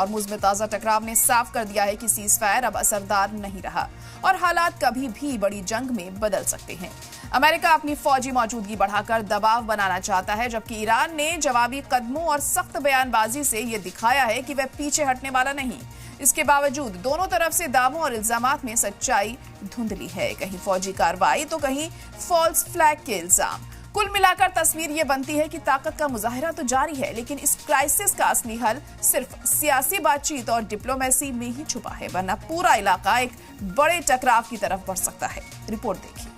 Hormuz में ताज़ा टकराव ने साफ कर दिया है कि सीज़ फायर अब असरदार नहीं रहा और हालात कभी भी बड़ी जंग में बदल सकते हैं। अमेरिका अपनी फौजी मौजूदगी बढ़ाकर दबाव बनाना चाहता है, जबकि ईरान ने जवाबी कदमों और सख्त बयानबाजी से ये दिखाया है कि वह पीछे हटने वाला नहीं। इसके बावजूद दोनों तरफ से दावों और इल्जामात में सच्चाई धुंधली है, कहीं फौजी कार्रवाई तो कहीं फॉल्स फ्लैग के इल्जाम। कुल मिलाकर तस्वीर ये बनती है कि ताकत का मुजाहिरा तो जारी है, लेकिन इस क्राइसिस का असली हल सिर्फ सियासी बातचीत और डिप्लोमेसी में ही छुपा है, वरना पूरा इलाका एक बड़े टकराव की तरफ बढ़ सकता है। रिपोर्ट देखिए।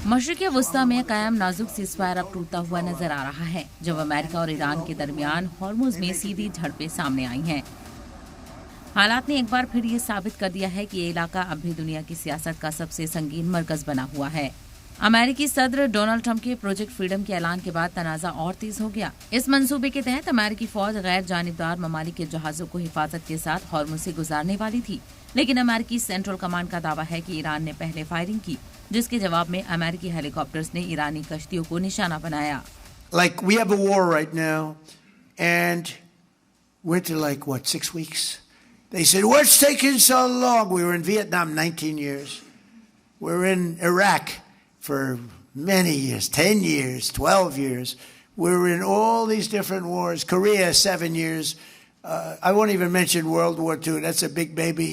मशरिक़ वस्ता में कायम नाजुक सीज़फायर अब टूटता हुआ नजर आ रहा है, जब अमेरिका और ईरान के दरमियान हॉर्मुज़ में सीधी झड़पें सामने आई हैं। हालात ने एक बार फिर ये साबित कर दिया है कि ये इलाका अब भी दुनिया की सियासत का सबसे संगीन मरकज बना हुआ है। अमेरिकी सदर डोनाल्ड ट्रंप के प्रोजेक्ट फ्रीडम के ऐलान के बाद तनाज़ा और तेज हो गया। इस मंसूबे के तहत अमेरिकी फौज गैर जानिबदार ममालिक के जहाजों को हिफाजत के साथ हॉर्मुज़ से गुजारने वाली थी, लेकिन अमेरिकी सेंट्रल कमांड का दावा है कि ईरान ने पहले फायरिंग की, जिसके जवाब में अमेरिकी हेलीकॉप्टर्स ने ईरानी कश्तियों को निशाना बनाया। Like we have a war right now, and went to 6 weeks. They said, "What's taking so long?" We were in Vietnam 19 years. We're in Iraq for many years, 10 years, 12 years. We're in all these different wars. Korea 7 years. I won't even mention World War II. That's a big baby.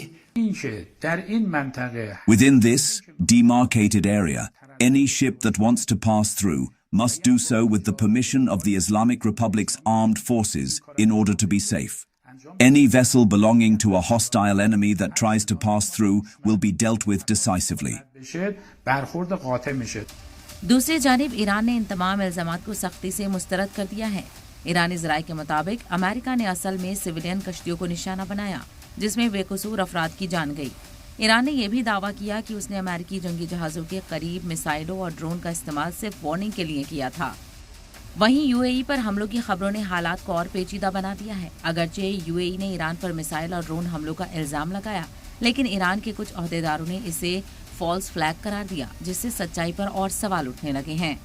Within this demarcated area, any ship that wants to pass through must do so with the permission of the Islamic Republic's armed forces in order to be safe. Any vessel belonging to a hostile enemy that tries to pass through will be dealt with decisively. दूसरी जानिब Iran ने इन तमाम इल्जामात को सख्ती से मुस्तरद कर दिया है। ईरानी ज़राए के मुताबिक अमेरिका ने असल में सिविलियन कश्तियों को निशाना बनाया, जिसमें बेकसूर अफराद की जान गई। ईरान ने यह भी दावा किया कि उसने अमेरिकी जंगी जहाज़ों के करीब मिसाइलों और ड्रोन का इस्तेमाल सिर्फ वार्निंग के लिए किया था। वहीं यूएई पर हमलों की खबरों ने हालात को और पेचीदा बना दिया है। अगरचे यूएई ने ईरान पर मिसाइल और ड्रोन हमलों का इल्जाम लगाया, लेकिन ईरान के कुछ अहदेदारों ने इसे फॉल्स फ्लैग करार दिया, जिससे सच्चाई पर और सवाल उठने लगे हैं।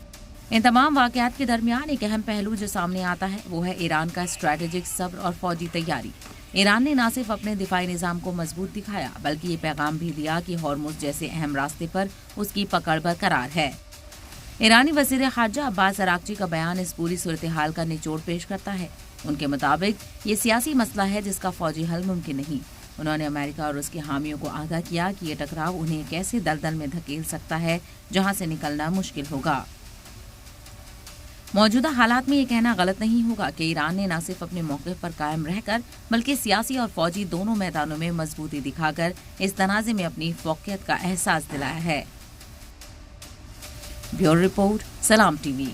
इन तमाम वाकयात के दरमियान एक अहम पहलू जो सामने आता है वो है ईरान का स्ट्रैटेजिक सब्र और फौजी तैयारी। ईरान ने न सिर्फ अपने दिफाई निज़ाम को मजबूत दिखाया, बल्कि ये पैगाम भी दिया कि हॉर्मुज़ जैसे अहम रास्ते पर उसकी पकड़ बरकरार है। ईरानी वज़ीर ख़ारजा अब्बास अराग़ची का बयान इस पूरी सूरत हाल का निचोड़ पेश करता है। उनके मुताबिक ये सियासी मसला है जिसका फौजी हल मुमकिन नहीं। उन्होंने अमेरिका और उसके हामियों को आगाह किया कि ये टकराव उन्हें कैसे दलदल में धकेल सकता है जहां से निकलना मुश्किल होगा। मौजूदा हालात में ये कहना गलत नहीं होगा कि ईरान ने न सिर्फ अपने मौक़िफ़ पर कायम रहकर बल्कि सियासी और फौजी दोनों मैदानों में मजबूती दिखाकर इस तनाज़े में अपनी फ़ौक़ियत का एहसास दिलाया है। ब्यूरो रिपोर्ट, सलाम टीवी।